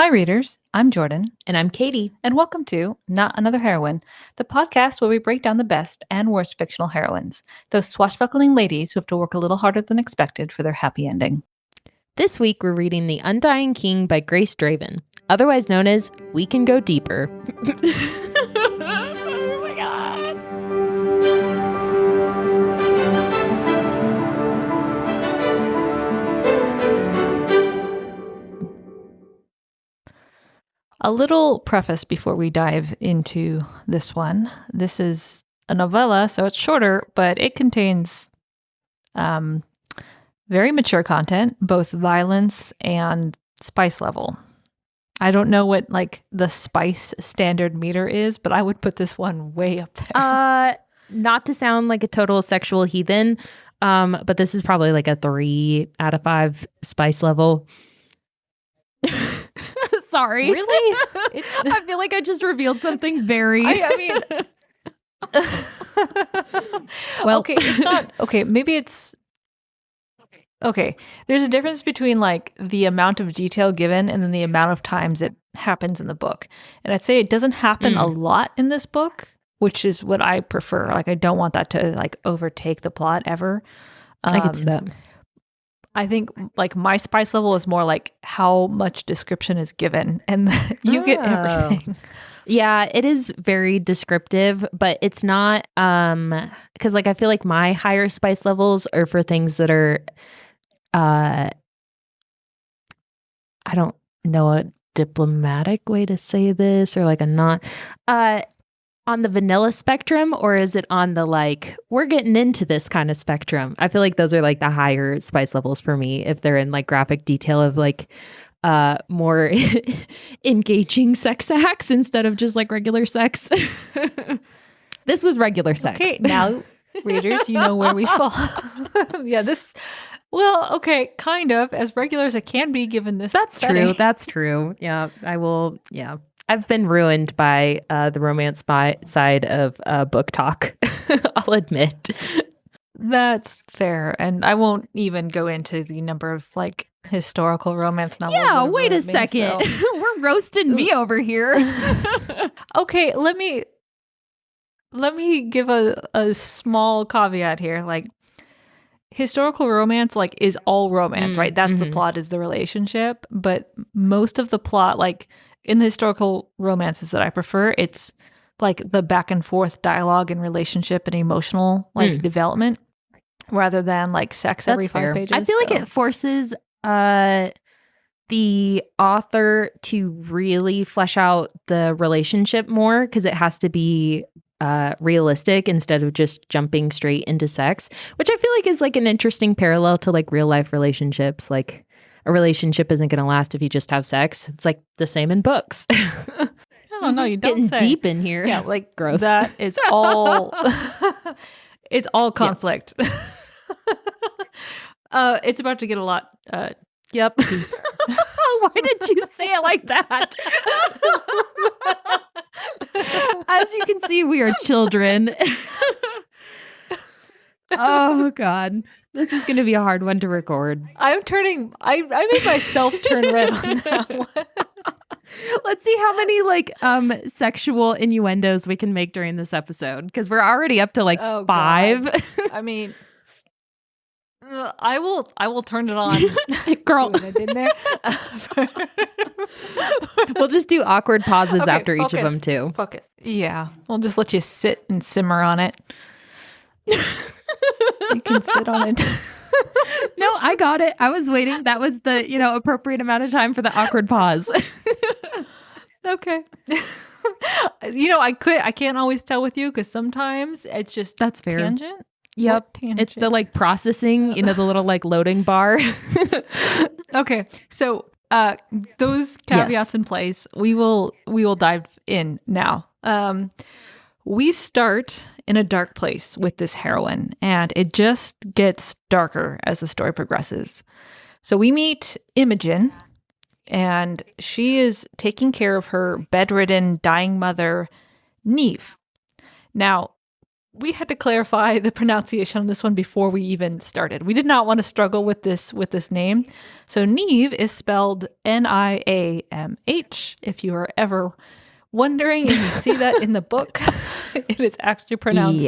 Hi, readers. I'm Jordan, And I'm Katie. and welcome to Not Another Heroine, the podcast where we break down the best and worst fictional heroines, those swashbuckling ladies who have to work a little harder than expected for their happy ending. This week we're reading The Undying King by Grace Draven, otherwise known as We Can Go Deeper. Oh my god. A little preface before we dive into this one. This is a novella, so it's shorter, but it contains very mature content, both violence and spice level. I don't know what the spice standard meter is, but I would put this one way up there. Not to sound like a total sexual heathen, but this is probably like a 3 out of 5 spice level. Sorry. Really? I feel like I just revealed something very... I mean... well, okay, it's not... Okay, maybe it's... Okay, there's a difference between the amount of detail given and then the amount of times it happens in the book. And I'd say it doesn't happen a lot in this book, which is what I prefer. I don't want that to overtake the plot ever. I can see that. I think my spice level is more how much description is given and you get everything. Yeah, it is very descriptive, but it's not because I feel like my higher spice levels are for things that are I don't know a diplomatic way to say this or a not on the vanilla spectrum, or is it on the we're getting into this kind of spectrum? I feel like those are the higher spice levels for me if they're in graphic detail of more engaging sex acts instead of just regular sex. This was regular sex. Okay, now readers, you know where we fall. Yeah, okay, kind of as regular as it can be given this. That's setting. true. That's true. Yeah, I will. Yeah. I've been ruined by the romance side of book talk. I'll admit. That's fair. And I won't even go into the number of historical romance novels. Yeah, wait a second. We're roasting me over here. Okay, let me give a small caveat here. Historical romance is all romance, right? That's the plot, is the relationship. But most of the plot, in the historical romances that I prefer, it's the back and forth dialogue and relationship and emotional development rather than sex every 5 pages. I feel like it forces the author to really flesh out the relationship more because it has to be realistic instead of just jumping straight into sex, which I feel like is an interesting parallel to real life relationships. A relationship isn't going to last if you just have sex. It's the same in books. Oh, no, you don't Getting deep in here. Yeah, gross. That is all. It's all conflict. It's about to get a lot. Yep. Why did you say it like that? As you can see, we are children. Oh God, this is going to be a hard one to record. I made myself turn red on that one. Let's see how many sexual innuendos we can make during this episode, because we're already up to 5. God. I mean, I will turn it on. Girl, see what I did there. We'll just do awkward pauses after each of them too. Focus. Yeah, we'll just let you sit and simmer on it. You can sit on it. No, I got it. I was waiting. That was the appropriate amount of time for the awkward pause. Okay. I can't always tell with you because sometimes it's just that's fair. Tangent. Yep. Tangent? It's the processing, the little loading bar. Okay. So those caveats in place, we will dive in now. We start in a dark place with this heroine, and it just gets darker as the story progresses. So we meet Imogen, and she is taking care of her bedridden, dying mother, Neve. Now, we had to clarify the pronunciation on this one before we even started. We did not want to struggle with this name. So Niamh is spelled Niamh. If you are ever wondering and you see that in the book, it is actually pronounced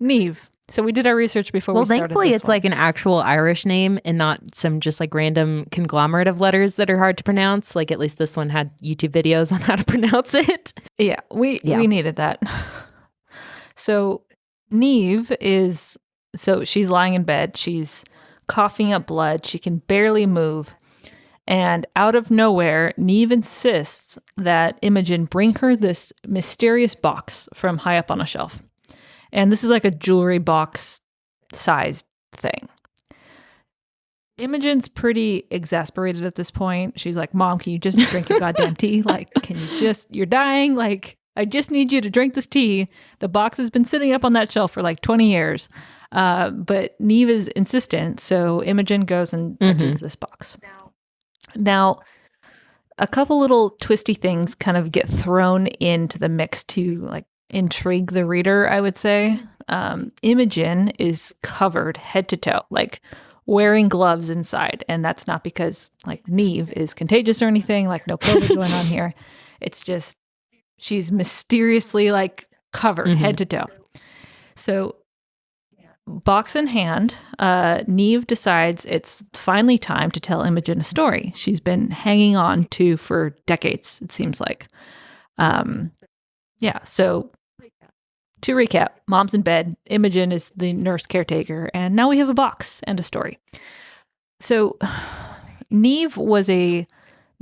Niamh. So we did our research before we started. Well, thankfully it's like an actual Irish name and not some just like random conglomerate of letters that are hard to pronounce. Like at least this one had YouTube videos on how to pronounce it. Yeah, we needed that. So Niamh she's lying in bed. She's coughing up blood. She can barely move. And out of nowhere, Niamh insists that Imogen bring her this mysterious box from high up on a shelf. And this is like a jewelry box sized thing. Imogen's pretty exasperated at this point. She's like, Mom, can you just drink your goddamn tea? Like, you're dying. Like, I just need you to drink this tea. The box has been sitting up on that shelf for like 20 years. But Niamh is insistent. So Imogen goes and touches this box. Now, a couple little twisty things kind of get thrown into the mix to like intrigue the reader, I would say. Imogen is covered head to toe, like wearing gloves inside. And that's not because like Niamh is contagious or anything, like no COVID going on here. It's just she's mysteriously like covered head to toe. So box in hand, Niamh decides it's finally time to tell Imogen a story she's been hanging on to for decades, it seems like. So to recap, Mom's in bed, Imogen is the nurse caretaker, and now we have a box and a story. So Niamh was a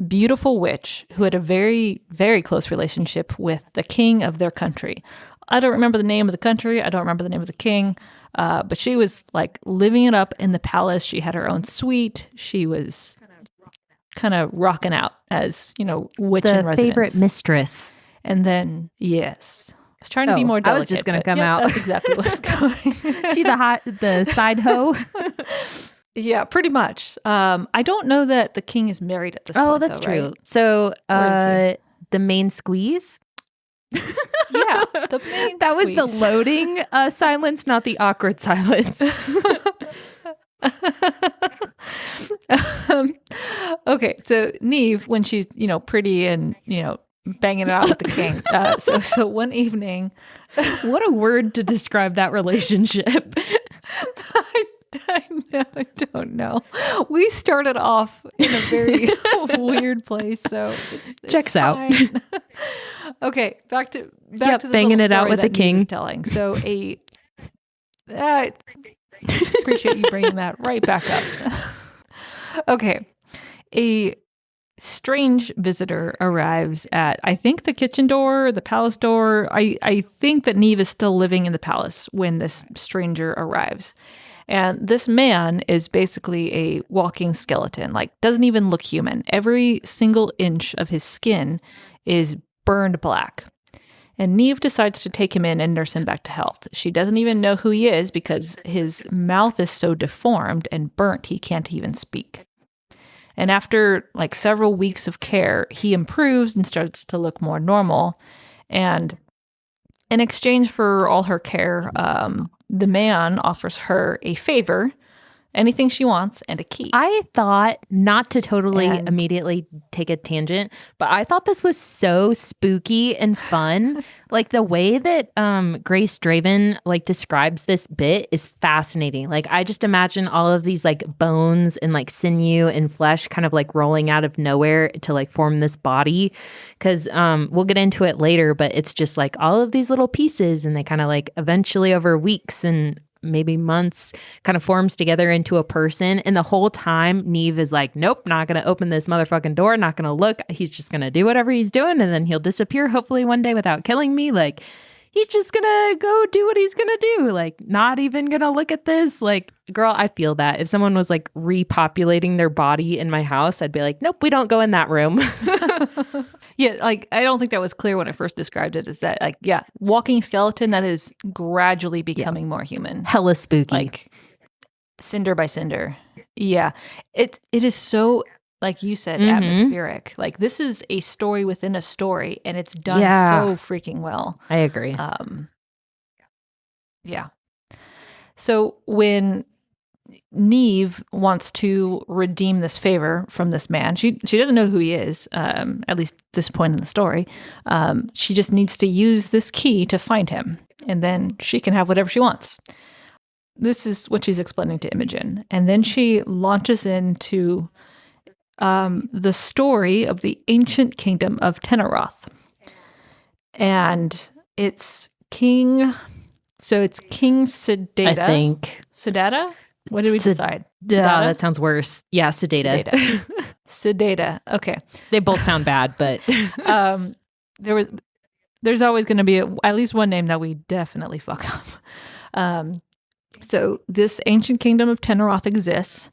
beautiful witch who had a very, very close relationship with the king of their country. I don't remember the name of the country. I don't remember the name of the king. But she was like living it up in the palace. She had her own suite. She was kind of rocking out as, witch in residence. The favorite mistress. And then, yes. I was trying to be more delicate. I was just going to come out. That's exactly what's going. She the side hoe? Yeah, pretty much. I don't know that the king is married at this point. Oh, that's true. Right? So the main squeeze? Yeah, the main that squeeze. Was the loading silence, not the awkward silence. Okay, so Niamh, when she's pretty and banging it out with the king. So one evening, what a word to describe that relationship. I don't know. We started off in a very weird place, so it's checks fine. Out. Okay, back to the banging it out with the king. Telling. So I appreciate you bringing that right back up. Okay, a strange visitor arrives at, I think, the kitchen door, the palace door. I think that Niamh is still living in the palace when this stranger arrives. And this man is basically a walking skeleton, like doesn't even look human. Every single inch of his skin is burned black. And Niamh decides to take him in and nurse him back to health. She doesn't even know who he is because his mouth is so deformed and burnt he can't even speak. And after like several weeks of care, he improves and starts to look more normal. And in exchange for all her care, the man offers her a favor, anything she wants, and a key. I thought, not to totally immediately take a tangent, but I thought this was so spooky and fun. Like the way that Grace Draven like describes this bit is fascinating. Like I just imagine all of these like bones and like sinew and flesh kind of like rolling out of nowhere to like form this body. Because we'll get into it later, but it's just like all of these little pieces, and they kind of like eventually over weeks and maybe months kind of forms together into a person. And the whole time Niamh is like, nope, not going to open this motherfucking door, not going to look. He's just going to do whatever he's doing, and then he'll disappear hopefully one day without killing me. Like he's just going to go do what he's going to do. Like not even going to look at this. Like, girl, I feel that. If someone was like repopulating their body in my house, I'd be like, nope, we don't go in that room. Yeah, like I don't think that was clear when I first described it. Is that like, yeah, walking skeleton that is gradually becoming more human. Hella spooky. Like cinder by cinder. Yeah. It is so, like you said, atmospheric. Like this is a story within a story, and it's done so freaking well. I agree. Yeah. So when Neve wants to redeem this favor from this man, she doesn't know who he is, at least this point in the story. She just needs to use this key to find him, and then she can have whatever she wants. This is what she's explaining to Imogen. And then she launches into the story of the ancient kingdom of Teneroth. And it's King Sedata. I think. Sedata? What did we decide? Yeah, that sounds worse. Yeah, Sedata. Sedata. Okay. They both sound bad, but there's always going to be at least one name that we definitely fuck up. So this ancient kingdom of Teneroth exists,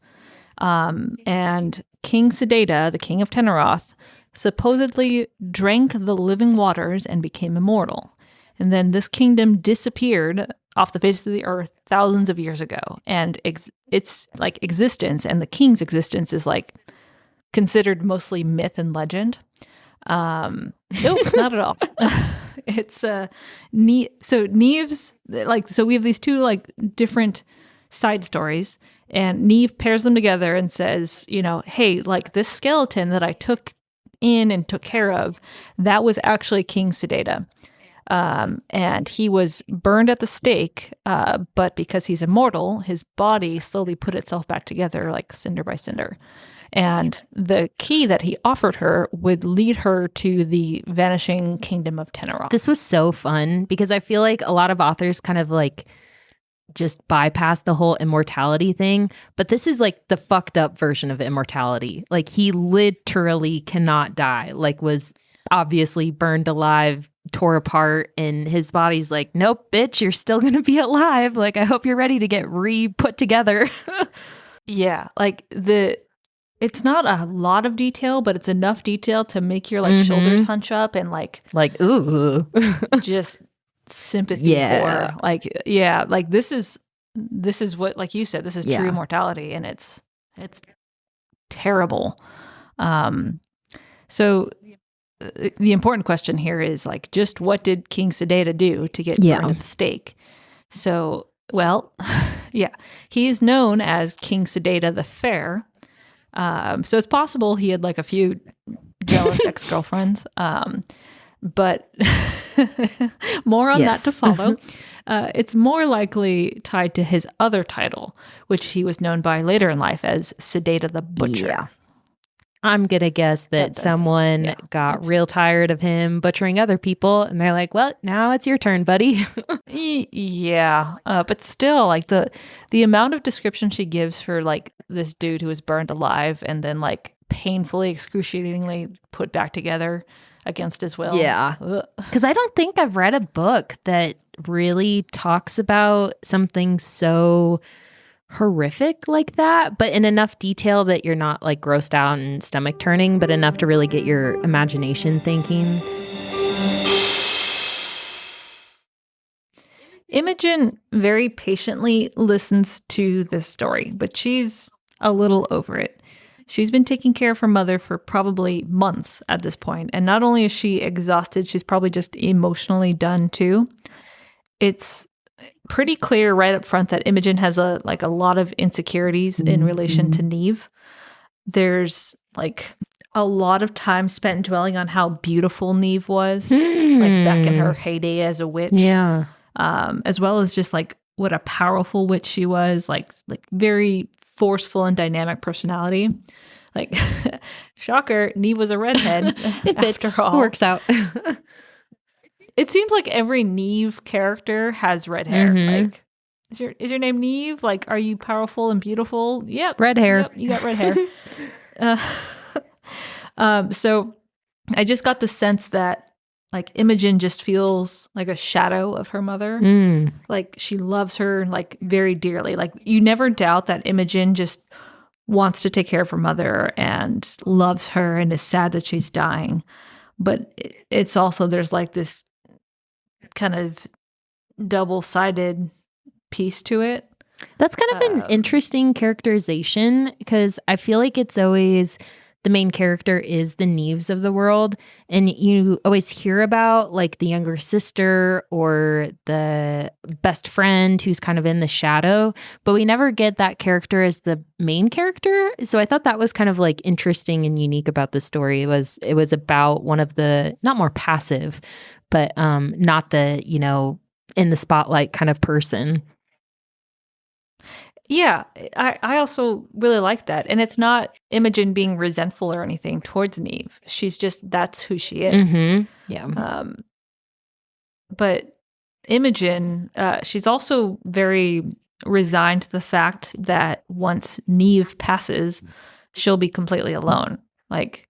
and King Sedata, the king of Teneroth, supposedly drank the living waters and became immortal. And then this kingdom disappeared off the face of the earth thousands of years ago. And its like existence and the king's existence is like considered mostly myth and legend. Nope, not at all. It's so Neve's so we have these two like different side stories, and Neve pairs them together and says, hey, like this skeleton that I took in and took care of, that was actually King Sedata. And he was burned at the stake, but because he's immortal, his body slowly put itself back together like cinder by cinder. And the key that he offered her would lead her to the vanishing kingdom of Teneroth. This was so fun because I feel like a lot of authors kind of like just bypass the whole immortality thing. But this is like the fucked up version of immortality. Like he literally cannot die, like was obviously burned alive, tore apart, and his body's like, nope, bitch, you're still going to be alive. Like, I hope you're ready to get re-put together. Yeah, like it's not a lot of detail, but it's enough detail to make your like shoulders hunch up and like ooh, just sympathy for like this is what, like you said, this is true immortality, and it's terrible. So the important question here is like, just what did King Sedata do to get burned at the stake? So, well, he is known as King Sedata the Fair. So it's possible he had like a few jealous ex-girlfriends, but more on that to follow. It's more likely tied to his other title, which he was known by later in life as Sedata the Butcher. Yeah. I'm going to guess that someone got real tired of him butchering other people, and they're like, well, now it's your turn, buddy. But still, like the amount of description she gives for like this dude who was burned alive and then like painfully, excruciatingly put back together against his will. Yeah. Because I don't think I've read a book that really talks about something so horrific like that, but in enough detail that you're not like grossed out and stomach turning, but enough to really get your imagination thinking. Imogen very patiently listens to this story, but she's a little over it. She's been taking care of her mother for probably months at this point, and not only is she exhausted, she's probably just emotionally done too. It's pretty clear right up front that Imogen has a lot of insecurities in relation to Neve. There's like a lot of time spent dwelling on how beautiful Neve was, like back in her heyday as a witch. Yeah. As well as just like what a powerful witch she was, like very forceful and dynamic personality. Like, shocker, Neve was a redhead. After all, works out. It seems like every Neve character has red hair. Like, is your name Neve? Like, are you powerful and beautiful? Yep, red hair. Yep, you got red hair. So I just got the sense that like Imogen just feels like a shadow of her mother. Like she loves her like very dearly. Like you never doubt that Imogen just wants to take care of her mother and loves her and is sad that she's dying. But it's also, there's like this kind of double-sided piece to it. That's kind of an interesting characterization, because I feel like it's always the main character is the Neves of the world. And you always hear about like the younger sister or the best friend who's kind of in the shadow, but we never get that character as the main character. So I thought that was kind of like interesting and unique about the story. It was about one of the, not more passive, but not the, in the spotlight kind of person. Yeah, I also really like that. And it's not Imogen being resentful or anything towards Neve. She's just, that's who she is. Mm-hmm. Yeah. But Imogen, she's also very resigned to the fact that once Neve passes, she'll be completely alone. Like,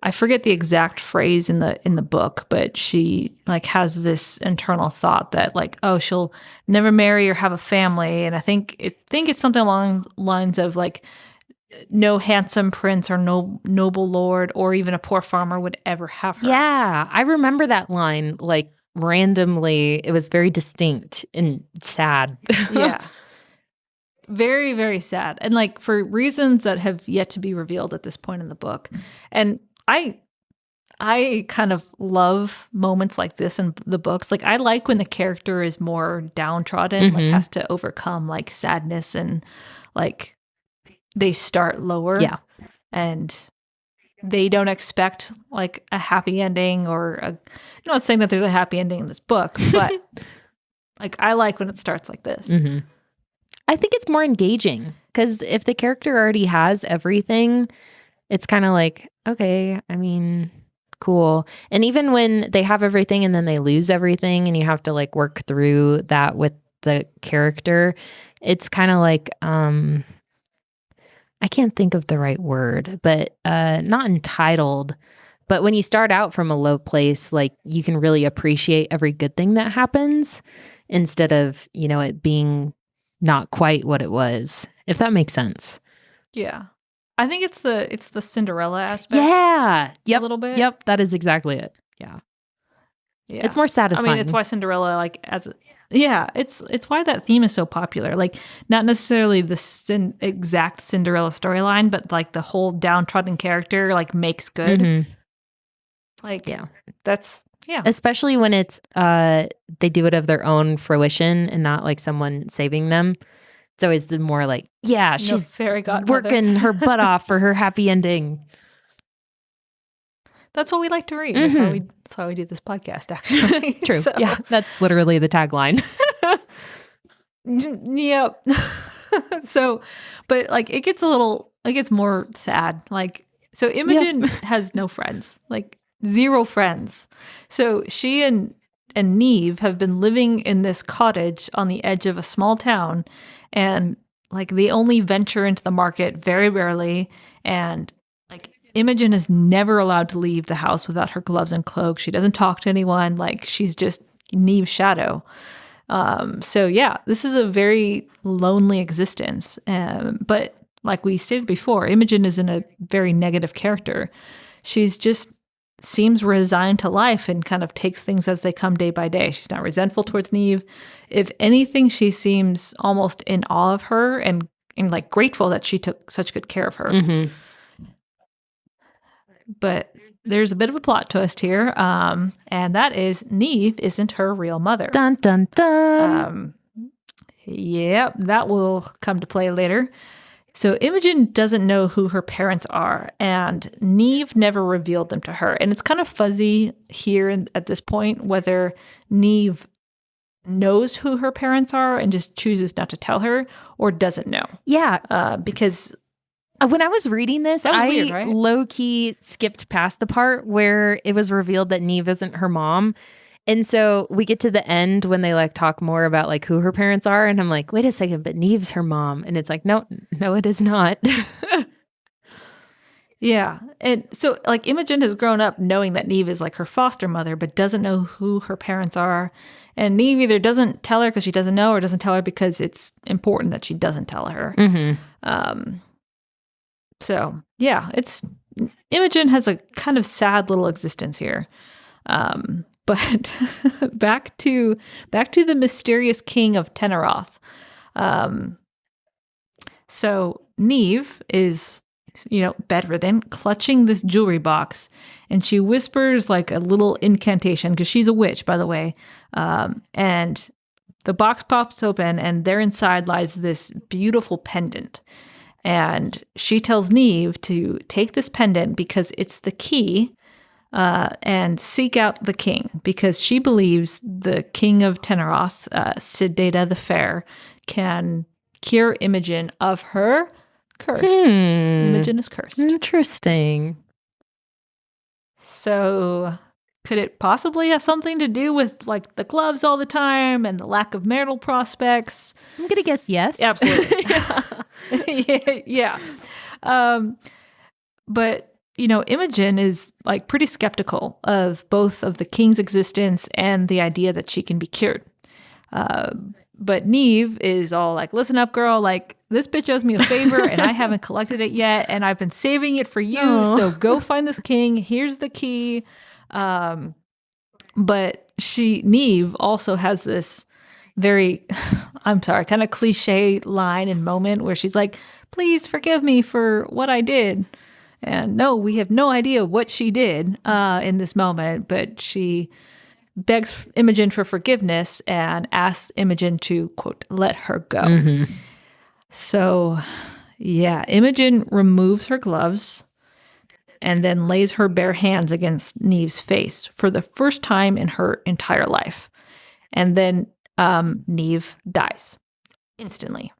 I forget the exact phrase in the book, but she like has this internal thought that like, oh, she'll never marry or have a family, and I think it's something along the lines of like, no handsome prince or no noble lord or even a poor farmer would ever have her. Yeah, I remember that line like randomly. It was very distinct and sad. Yeah. Very, very sad. And like for reasons that have yet to be revealed at this point in the book. And I kind of love moments like this in the books. Like I like when the character is more downtrodden, like has to overcome like sadness and like they start lower. Yeah. And they don't expect like a happy ending I'm not saying that there's a happy ending in this book, but like I like when it starts like this. Mm-hmm. I think it's more engaging because if the character already has everything, it's kind of like, okay, I mean, cool. And even when they have everything and then they lose everything and you have to like work through that with the character, it's kind of like, I can't think of the right word, but not entitled. But when you start out from a low place, like you can really appreciate every good thing that happens instead of, it being not quite what it was, if that makes sense. Yeah. I think it's the Cinderella aspect. Yeah. Yep. A little bit. Yep. That is exactly it. Yeah. Yeah. It's more satisfying. I mean, it's why Cinderella, like, it's why that theme is so popular. Like, not necessarily the exact Cinderella storyline, but like the whole downtrodden character, like, makes good. Mm-hmm. Like, yeah. That's, yeah. Especially when it's, they do it of their own fruition and not like someone saving them. It's always the more like, yeah, she's fairy godmother working her butt off for her happy ending. That's what we like to read. Mm-hmm. That's why we do this podcast, actually. True. So. Yeah, that's literally the tagline. Yep. So, but like it gets more sad. Like, so Imogen has no friends, like 0 friends. So she and Neve have been living in this cottage on the edge of a small town, and like they only venture into the market very rarely, and like Imogen is never allowed to leave the house without her gloves and cloak. She doesn't talk to anyone. Like she's just Neve's shadow. So yeah, this is a very lonely existence. But like we stated before, Imogen isn't a very negative character. She's just seems resigned to life and kind of takes things as they come day by day. She's not resentful towards Neve. If anything, she seems almost in awe of her and like grateful that she took such good care of her. Mm-hmm. But there's a bit of a plot twist here, and that is Neve isn't her real mother. Dun, dun, dun. Yep, that will come to play later. So Imogen doesn't know who her parents are, and Neve never revealed them to her. And it's kind of fuzzy here at this point whether Neve knows who her parents are and just chooses not to tell her or doesn't know. Yeah. Because when I was reading this, I weird, right? low-key skipped past the part where it was revealed that Neve isn't her mom. And so we get to the end when they like talk more about like who her parents are. And I'm like, wait a second, but Neve's her mom. And it's like, no, it is not. Yeah. And so like Imogen has grown up knowing that Neve is like her foster mother, but doesn't know who her parents are. And Neve either doesn't tell her because she doesn't know or doesn't tell her because it's important that she doesn't tell her. Mm-hmm. So yeah, Imogen has a kind of sad little existence here. But back to the mysterious king of Teneroth. So Neve is bedridden, clutching this jewelry box. And she whispers like a little incantation, because she's a witch, by the way. And the box pops open, and there inside lies this beautiful pendant. And she tells Neve to take this pendant because it's the key, and seek out the king, because she believes the king of Teneroth, Sideta the Fair, can cure Imogen of her curse. Imogen is cursed. Interesting. So could it possibly have something to do with like the gloves all the time and the lack of marital prospects? I'm gonna guess yes. Absolutely. Yeah. But Imogen is like pretty skeptical of both of the king's existence and the idea that she can be cured. But Neve is all like, listen up, girl. Like, this bitch owes me a favor and I haven't collected it yet. And I've been saving it for you. So go find this king. Here's the key. But Neve also has this very, I'm sorry, kind of cliche line and moment where she's like, please forgive me for what I did. And no, we have no idea what she did in this moment, but she begs Imogen for forgiveness and asks Imogen to, quote, let her go. Mm-hmm. So, yeah, Imogen removes her gloves and then lays her bare hands against Neve's face for the first time in her entire life. And then Neve dies instantly.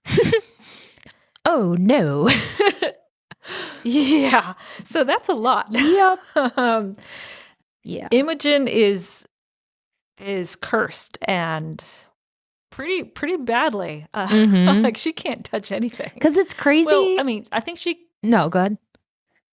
Oh, no. Yeah. So that's a lot. Yep. Yeah. Imogen is cursed and pretty badly. Like she can't touch anything. Because it's crazy. Well, I mean, I think she... No, go ahead.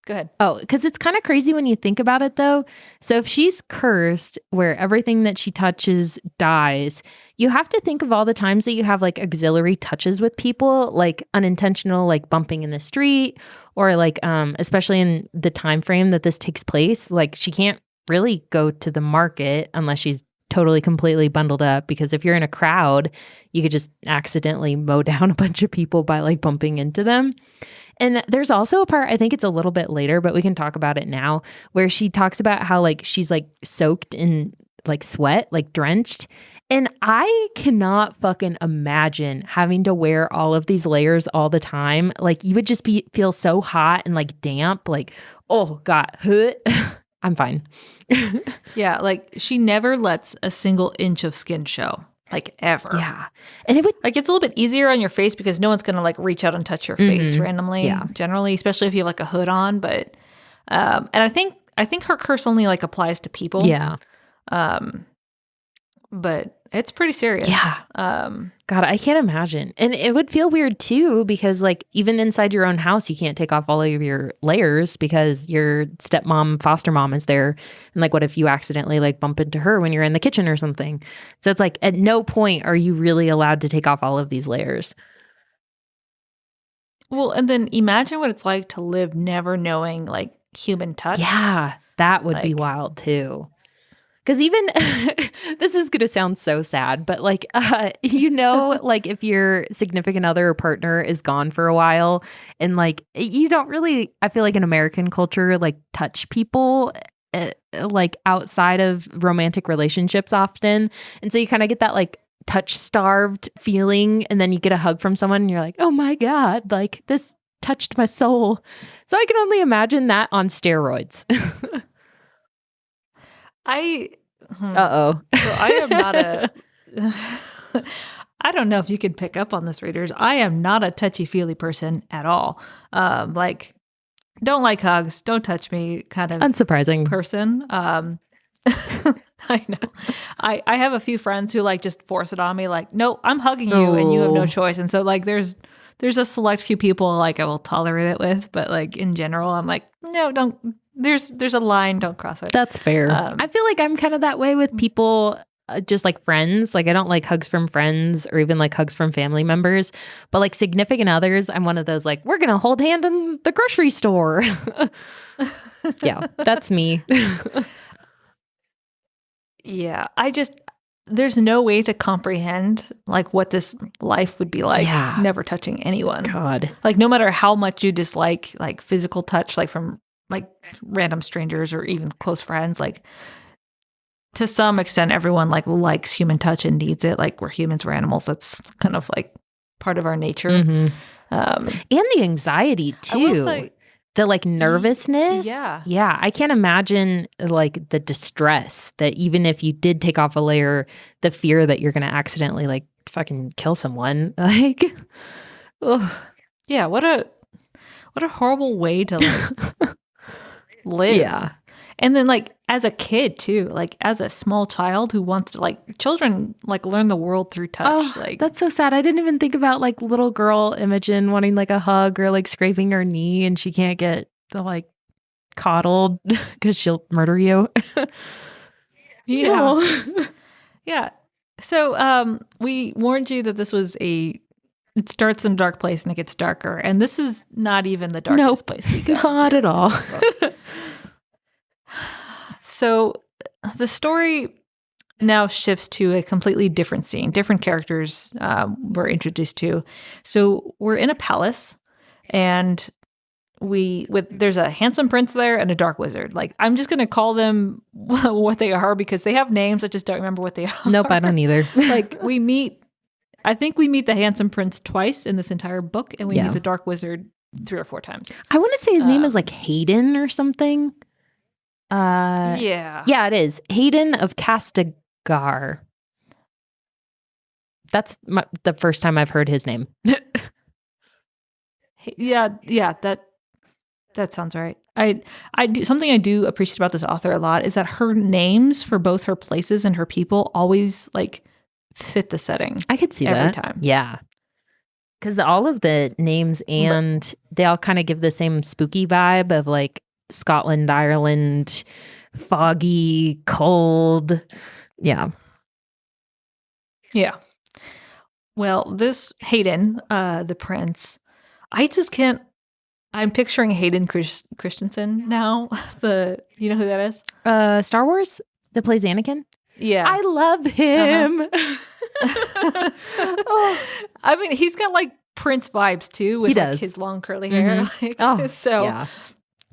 Go ahead. Oh, because it's kind of crazy when you think about it, though. So if she's cursed, where everything that she touches dies, you have to think of all the times that you have like auxiliary touches with people, like unintentional, like bumping in the street, or like, especially in the time frame that this takes place, like she can't really go to the market unless she's totally completely bundled up, because if you're in a crowd, you could just accidentally mow down a bunch of people by like bumping into them. And there's also a part, I think it's a little bit later, but we can talk about it now, where she talks about how like she's like soaked in like sweat, like drenched. And I cannot fucking imagine having to wear all of these layers all the time. Like you would just feel so hot and like damp, like, oh God, I'm fine. Yeah, like she never lets a single inch of skin show. Like ever. Yeah. And it would like, it's a little bit easier on your face because no one's going to like reach out and touch your face randomly, generally, especially if you have like a hood on. But, and I think her curse only like applies to people. Yeah. But it's pretty serious. Yeah. God, I can't imagine. And it would feel weird too, because like even inside your own house, you can't take off all of your layers because your stepmom, foster mom is there. And like, what if you accidentally like bump into her when you're in the kitchen or something? So it's like, at no point are you really allowed to take off all of these layers. Well, and then imagine what it's like to live never knowing like human touch. Yeah, that would be wild too. Because even, this is going to sound so sad, but like, like if your significant other or partner is gone for a while and like, you don't really, I feel like in American culture, like touch people like outside of romantic relationships often. And so you kind of get that like touch starved feeling. And then you get a hug from someone and you're like, oh my God, like this touched my soul. So I can only imagine that on steroids. So I am not I don't know if you can pick up on this, readers. I am not a touchy-feely person at all. Like, don't like hugs, don't touch me kind of unsurprising person. I know. I have a few friends who like just force it on me, like, no, I'm hugging you and you have no choice. And so like there's a select few people like I will tolerate it with, but like in general, I'm like, no, don't. There's a line, don't cross it. That's fair. I feel like I'm kind of that way with people, just like friends. Like I don't like hugs from friends or even like hugs from family members, but like significant others, I'm one of those like, we're going to hold hand in the grocery store. Yeah, that's me. Yeah, there's no way to comprehend like what this life would be like, Yeah. never touching anyone. God. Like no matter how much you dislike like physical touch, like from like random strangers or even close friends, like to some extent, everyone like likes human touch and needs it. Like we're humans, we're animals. That's kind of like part of our nature. Mm-hmm. And the anxiety I will too. say, the like nervousness. Yeah. Yeah. I can't imagine like the distress that even if you did take off a layer, the fear that you're going to accidentally like fucking kill someone. Like, ugh. Yeah. What a horrible way to like live. Yeah. And then like as a kid too, like as a small child who wants to like children like learn the world through touch. Oh, like that's so sad. I didn't even think about like little girl Imogen wanting like a hug or like scraping her knee and she can't get like coddled because she'll murder you. Yeah. No. Yeah. So we warned you that this was it starts in a dark place and it gets darker. And this is not even the darkest place we go. Not at all. So the story now shifts to a completely different scene. Different characters we're introduced to. So we're in a palace and there's a handsome prince there and a dark wizard. Like I'm just gonna call them what they are because they have names. I just don't remember what they are. Nope, I don't either. Like I think we meet the handsome prince twice in this entire book, and we meet the dark wizard 3 or 4 times. I want to say his name is like Hayden or something. Yeah, it is Hayden of Castigar. That's the first time I've heard his name. yeah, that sounds right. I do something I do appreciate about this author a lot is that her names for both her places and her people always like fit the setting. I could see every that time. Yeah, because all of the names and they all kind of give the same spooky vibe of like Scotland, Ireland, foggy, cold. Yeah. Yeah. Well, this Hayden, the prince, I just can't. I'm picturing Hayden Christensen now. You know who that is? Star Wars that plays Anakin. Yeah, I love him. Oh, I mean, he's got like Prince vibes too with like, his long curly hair. Mm-hmm. Like, so yeah.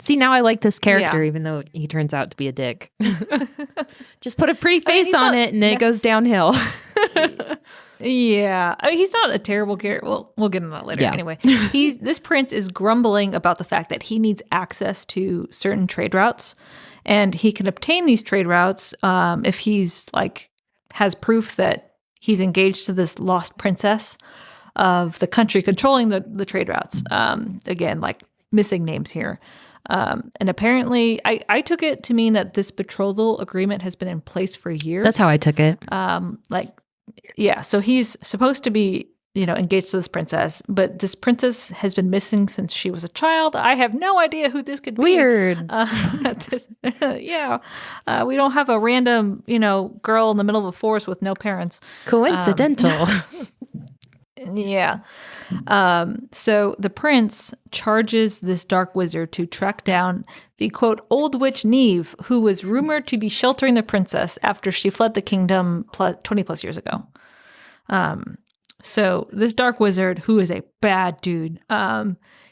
See, now I like this character, even though he turns out to be a dick. Just put a pretty face on it, and then it goes downhill. Yeah, I mean, he's not a terrible character. Well, we'll get into that later. Yeah. Anyway, this prince is grumbling about the fact that he needs access to certain trade routes, and he can obtain these trade routes if he's like has proof that he's engaged to this lost princess of the country controlling the trade routes. Again, like missing names here. And apparently, I took it to mean that this betrothal agreement has been in place for years. That's how I took it. So he's supposed to be, engaged to this princess, but this princess has been missing since she was a child. I have no idea who this could be. Weird. We don't have a random, girl in the middle of a forest with no parents. Coincidental. Yeah. So the prince charges this dark wizard to track down the quote old witch Neve, who was rumored to be sheltering the princess after she fled the kingdom 20 plus years ago. So this dark wizard, who is a bad dude,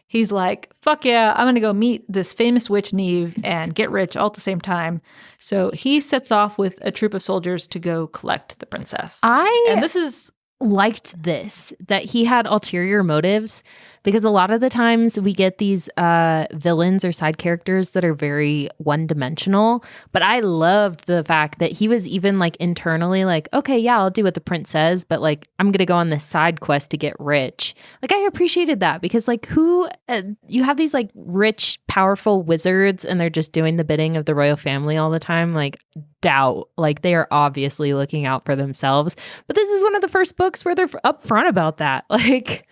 he's like, fuck yeah, I'm going to go meet this famous witch Neve and get rich all at the same time. So he sets off with a troop of soldiers to go collect the princess. And this is liked this, that he had ulterior motives, because a lot of the times we get these villains or side characters that are very one-dimensional, but I loved the fact that he was even like internally like, okay, yeah, I'll do what the prince says, but like I'm gonna go on this side quest to get rich. Like I appreciated that, because like you have these like rich, powerful wizards and they're just doing the bidding of the royal family all the time, like doubt, like they are obviously looking out for themselves. But this is one of the first books where they're upfront about that. Like,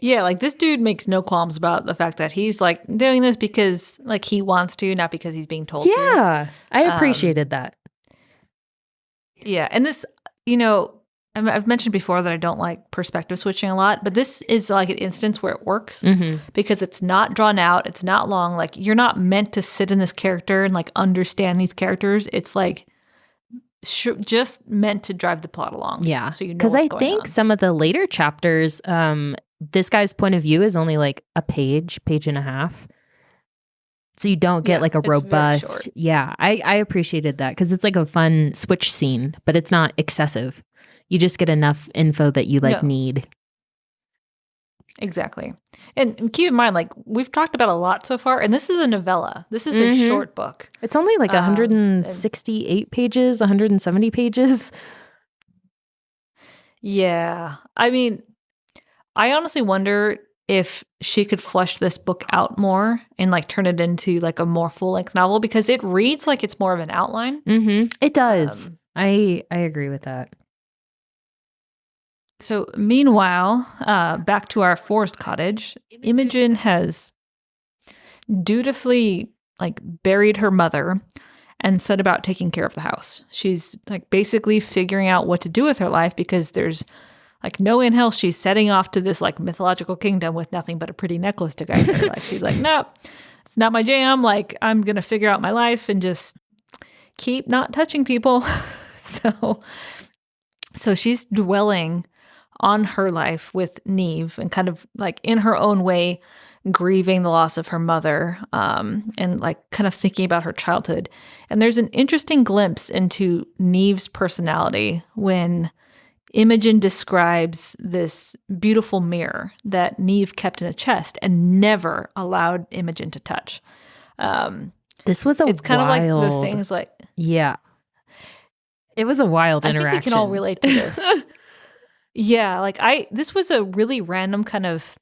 yeah, like this dude makes no qualms about the fact that he's like doing this because like he wants to, not because he's being told to. Yeah, I appreciated that. Yeah, and this, I've mentioned before that I don't like perspective switching a lot, but this is like an instance where it works because it's not drawn out, it's not long. Like you're not meant to sit in this character and like understand these characters. It's like just meant to drive the plot along. Yeah. So you know because what's I going think on. some of the later chapters, this guy's point of view is only like a page and a half. So you don't get like a it's very short. robust. Yeah, I appreciated that because it's like a fun switch scene, but it's not excessive. You just get enough info that you like need. Exactly. And keep in mind, like we've talked about a lot so far, and this is a novella. This is a short book. It's only like 168 pages, 170 pages. Yeah. I mean, I honestly wonder if she could flesh this book out more and like turn it into like a more full-length novel, because it reads like it's more of an outline. It does. I agree with that. So meanwhile, back to our forest cottage, Imogen has dutifully like buried her mother and set about taking care of the house. She's like basically figuring out what to do with her life, because there's like no in hell she's setting off to this like mythological kingdom with nothing but a pretty necklace to guide her. Like she's like, no, it's not my jam. Like I'm going to figure out my life and just keep not touching people. So she's dwelling on her life with Neve and kind of like in her own way grieving the loss of her mother, and like kind of thinking about her childhood. And there's an interesting glimpse into Neve's personality when Imogen describes this beautiful mirror that Neve kept in a chest and never allowed Imogen to touch. This was it's kind of like those things like... Yeah. It was a wild interaction. I think we can all relate to this. Yeah, like this was a really random kind of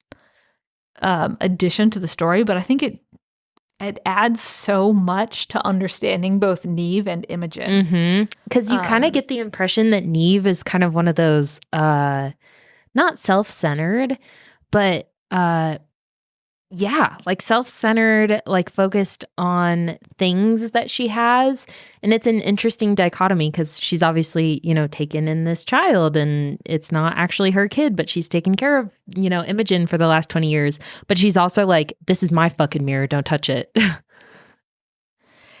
addition to the story, but I think it adds so much to understanding both Neve and Imogen. Because you kind of get the impression that Neve is kind of one of those, not self-centered, but like self-centered, like focused on things that she has. And it's an interesting dichotomy because she's obviously, taken in this child and it's not actually her kid, but she's taken care of, Imogen for the last 20 years. But she's also like, this is my fucking mirror. Don't touch it.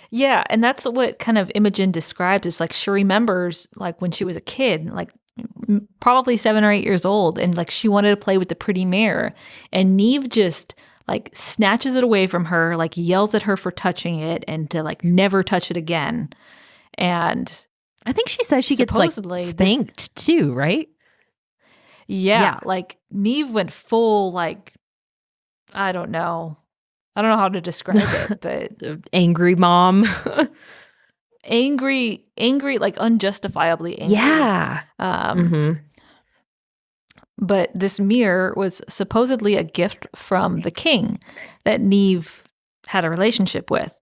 Yeah. And that's what kind of Imogen describes is like, she remembers like when she was a kid, like probably 7 or 8 years old. And like, she wanted to play with the pretty mirror, and Neve just like snatches it away from her, like yells at her for touching it and to like never touch it again. And I think she says she gets like spanked too, right? Yeah. Like Neve went full, like, I don't know how to describe it, but angry mom. angry, like unjustifiably angry. Yeah. But this mirror was supposedly a gift from the king that Neve had a relationship with.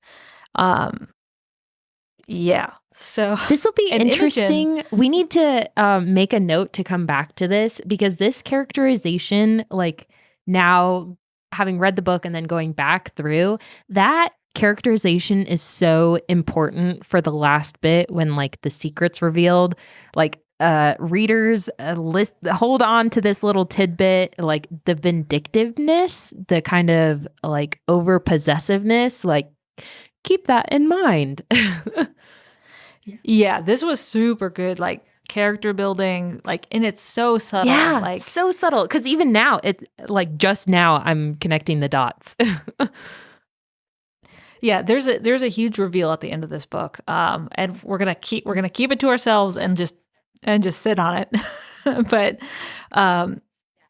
Yeah. So this will be interesting. We need to make a note to come back to this, because this characterization, like now having read the book and then going back through, that characterization is so important for the last bit when like the secret's revealed. Like readers hold on to this little tidbit, like the vindictiveness, the kind of like over possessiveness, like keep that in mind. Yeah, this was super good, like character building, like, and it's so subtle. Yeah, like so subtle. Because even now, it like just now I'm connecting the dots. Yeah, there's a huge reveal at the end of this book, and we're gonna keep it to ourselves and just sit on it. But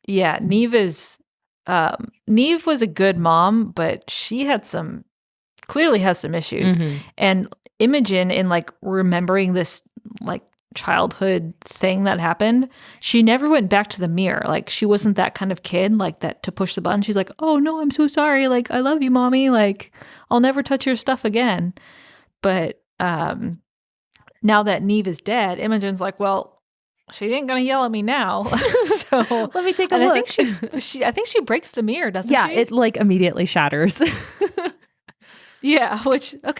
yeah, Neve was a good mom, but she had clearly has some issues. And Imogen, in like remembering this like childhood thing that happened, she never went back to the mirror. Like she wasn't that kind of kid like that to push the button. She's like, oh no, I'm so sorry. Like, I love you, mommy. Like, I'll never touch your stuff again. But now that Neve is dead, Imogen's like, well, she ain't gonna yell at me now. So let me take a look. I think she breaks the mirror, doesn't she? Yeah, it like immediately shatters. Yeah,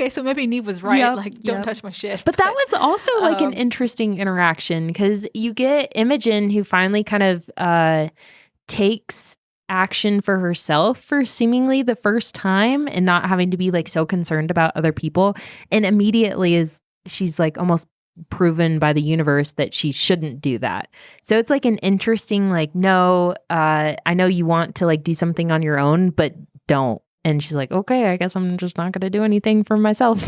so maybe Neve was right. Don't touch my shit. But that was also like an interesting interaction, because you get Imogen, who finally kind of takes action for herself for seemingly the first time and not having to be like so concerned about other people. And immediately she's like almost proven by the universe that she shouldn't do that. So it's like an interesting, like, no, I know you want to like do something on your own, but don't. And she's like, okay, I guess I'm just not going to do anything for myself.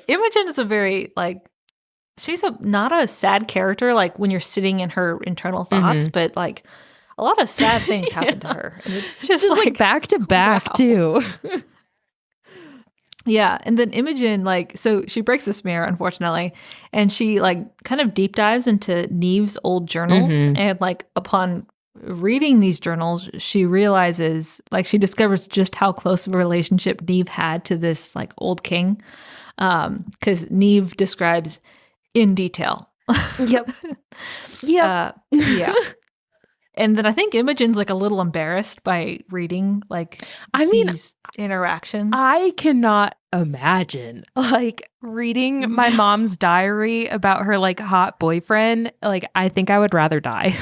Imogen is a very like, she's not a sad character like when you're sitting in her internal thoughts, but like a lot of sad things happen to her. And it's just like back to back too. Yeah. And then Imogen, like, so she breaks this mirror, unfortunately, and she like kind of deep dives into Neve's old journals. And like upon reading these journals, she realizes, like, she discovers just how close of a relationship Neve had to this like old king. Because Neve describes in detail. Yep. Yeah. And then I think Imogen's like a little embarrassed by reading like these interactions. I cannot imagine like reading my mom's diary about her like hot boyfriend. Like, I think I would rather die.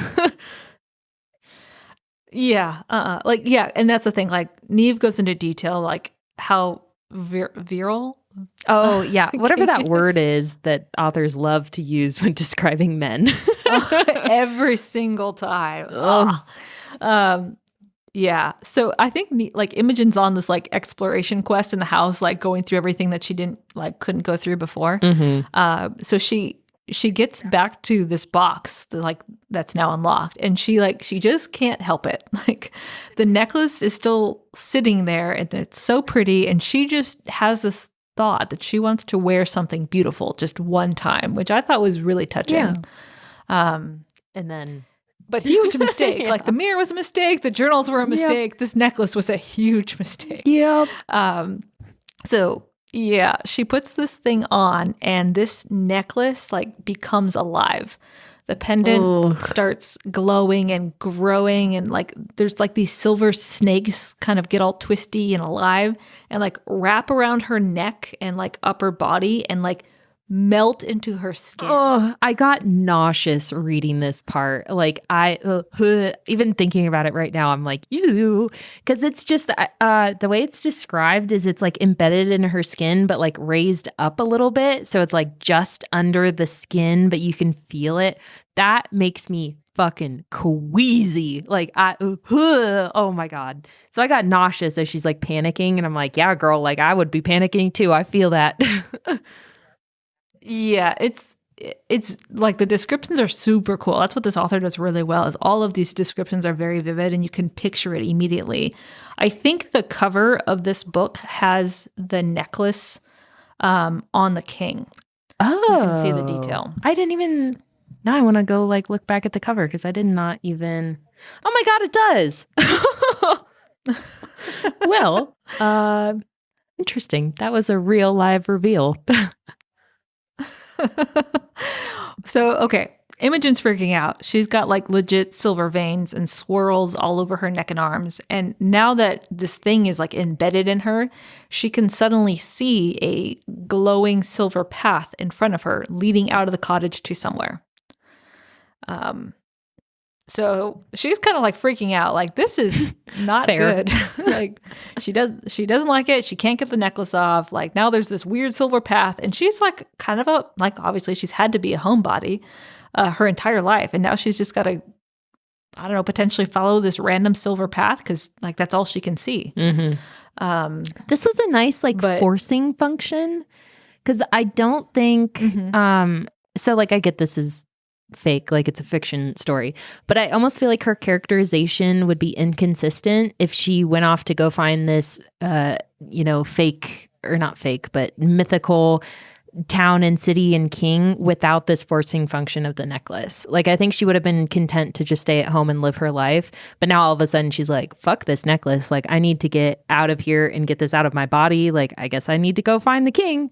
Yeah. And that's the thing. Like Neve goes into detail, like how virile. Oh, yeah. Whatever that word is that authors love to use when describing men. Every single time. Yeah. So I think like Imogen's on this like exploration quest in the house, like going through everything that she couldn't go through before. So she gets back to this box that's now unlocked, and she just can't help it. Like the necklace is still sitting there and it's so pretty, and she just has this thought that she wants to wear something beautiful just one time, which I thought was really touching. But huge mistake. Like the mirror was a mistake, the journals were a mistake, this necklace was a huge mistake. So yeah, she puts this thing on, and this necklace like becomes alive. The pendant starts glowing and growing, and like there's like these silver snakes kind of get all twisty and alive and like wrap around her neck and like upper body and like melt into her skin. Oh, I got nauseous reading this part. Like even thinking about it right now, I'm like, ew, because it's just the way it's described is it's like embedded in her skin, but like raised up a little bit. So it's like just under the skin, but you can feel it. That makes me fucking queasy. Like oh my God. So I got nauseous as she's like panicking, and I'm like, yeah, girl, like I would be panicking too. I feel that. Yeah, it's like the descriptions are super cool. That's what this author does really well, is all of these descriptions are very vivid and you can picture it immediately. I think the cover of this book has the necklace on the king. Oh. You can see the detail. I didn't even... Now I want to go like look back at the cover because I did not even... Oh my God, it does! Well, interesting. That was a real live reveal. So, okay, Imogen's freaking out. She's got like legit silver veins and swirls all over her neck and arms. And now that this thing is like embedded in her, she can suddenly see a glowing silver path in front of her leading out of the cottage to somewhere. So she's kind of like freaking out. Like, this is not good. Like she doesn't like it. She can't get the necklace off. Like now there's this weird silver path, and she's like kind of obviously she's had to be a homebody her entire life. And now she's just got to, I don't know, potentially follow this random silver path because like that's all she can see. This was a nice forcing function because I don't think, so like I get this is fake, like it's a fiction story, but I almost feel like her characterization would be inconsistent if she went off to go find this fake, or not fake, but mythical town and city and king without this forcing function of the necklace. Like I think she would have been content to just stay at home and live her life, but now all of a sudden she's like, fuck this necklace, like I need to get out of here and get this out of my body, like I guess I need to go find the king.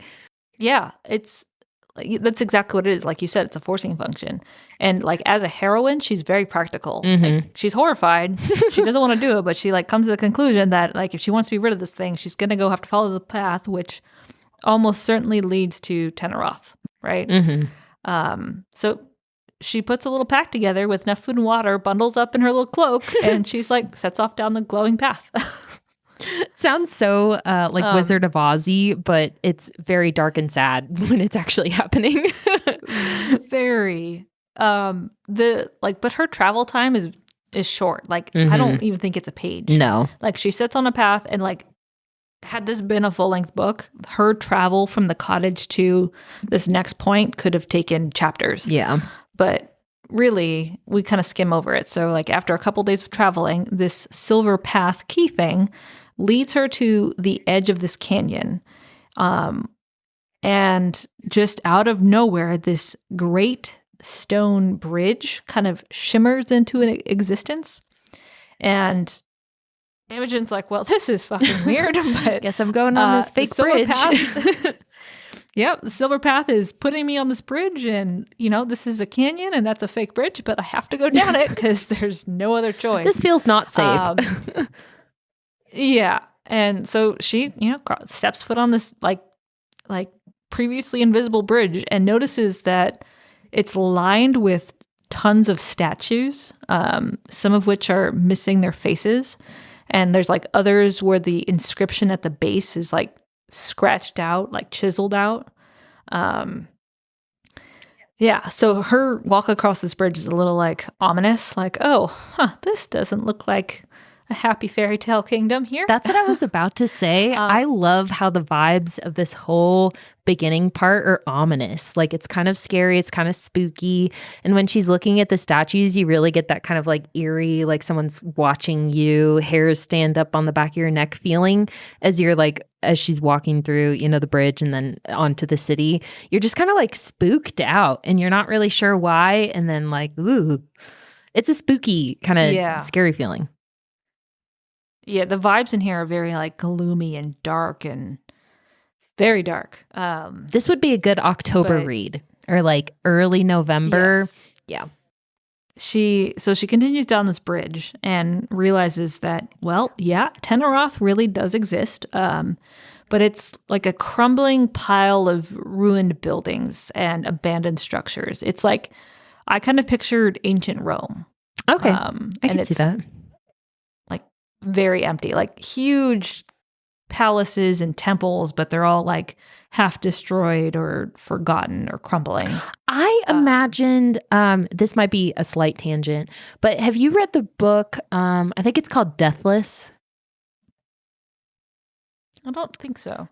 Yeah, that's exactly what it is. Like you said, it's a forcing function. And like as a heroine, she's very practical. Like, she's horrified. She doesn't want to do it, but she like comes to the conclusion that like if she wants to be rid of this thing, she's going to go have to follow the path, which almost certainly leads to Teneroth, right? So she puts a little pack together with enough food and water, bundles up in her little cloak, and she's like sets off down the glowing path. Sounds so like Wizard of Ozzy, but it's very dark and sad when it's actually happening. Very. But her travel time is short. Like, I don't even think it's a page. No. Like, she sits on a path, and like, had this been a full-length book, her travel from the cottage to this next point could have taken chapters. Yeah. But really, we kind of skim over it. So like, after a couple days of traveling, this silver path key thing leads her to the edge of this canyon. And just out of nowhere, this great stone bridge kind of shimmers into an existence. And Imogen's like, well, this is fucking weird, but guess I'm going on this fake bridge. Yep, the silver path is putting me on this bridge, and this is a canyon, and that's a fake bridge, but I have to go down it because there's no other choice. This feels not safe. Yeah, and so she, steps foot on this like previously invisible bridge and notices that it's lined with tons of statues, some of which are missing their faces. And there's like others where the inscription at the base is like scratched out, like chiseled out. Yeah, so her walk across this bridge is a little like ominous, like, this doesn't look like a happy fairy tale kingdom here. That's what I was about to say. I love how the vibes of this whole beginning part are ominous. Like, it's kind of scary, it's kind of spooky. And when she's looking at the statues, you really get that kind of like eerie, like someone's watching you, hairs stand up on the back of your neck feeling as she's walking through, the bridge and then onto the city. You're just kind of like spooked out and you're not really sure why. And then like, ooh, it's a spooky kind of scary feeling. Yeah, the vibes in here are very like gloomy and dark and very dark. This would be a good October read or like early November. Yes. Yeah. So she continues down this bridge and realizes that, Teneroth really does exist. But it's like a crumbling pile of ruined buildings and abandoned structures. It's like, I kind of pictured ancient Rome. Okay. I can see that. Very empty, like huge palaces and temples, but they're all like half destroyed or forgotten or crumbling. I imagined, this might be a slight tangent, but have you read the book? I think it's called Deathless. I don't think so.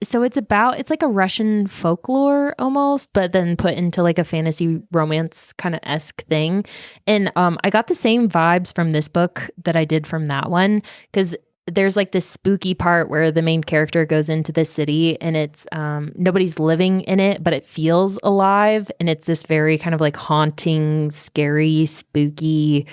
So it's like a Russian folklore almost, but then put into like a fantasy romance kind of esque thing. And I got the same vibes from this book that I did from that one, because there's like this spooky part where the main character goes into this city and it's nobody's living in it, but it feels alive. And it's this very kind of like haunting, scary, spooky,